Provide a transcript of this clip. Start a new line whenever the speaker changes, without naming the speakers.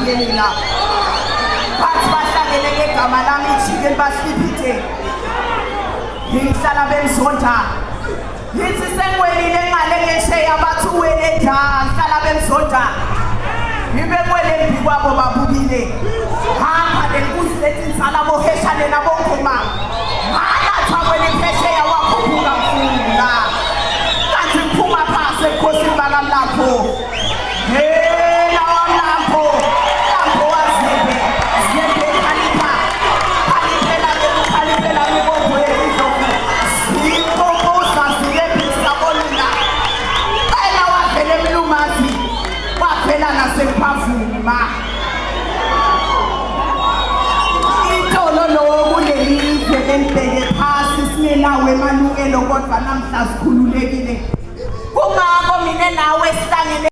emoyeni la bathi bahlangene ngegama lami ijike basiphithe ngihlala bemzonda yithi sengwelile ngale ngesheya bathi uwele njani hlala bemzonda ngibe kwele mbi kwabo babukile hamba lenkunzi lethi insala boheshane nabongoma ngalathwa kwele phesheya wakhuphuka mfula kanti ngiphuma phasi ebukhosini bakamlapho hela wamlapho lapho wazimbe zimbe khaliphela ngibombo yezindlovu zimpopoza ziyephisa bonina ela wavele emlumazi wavela nasemphavuma itolo lokulelizwe lembheke phasi singenawo emalungelo kodwa namhla sikhululekile kungako mina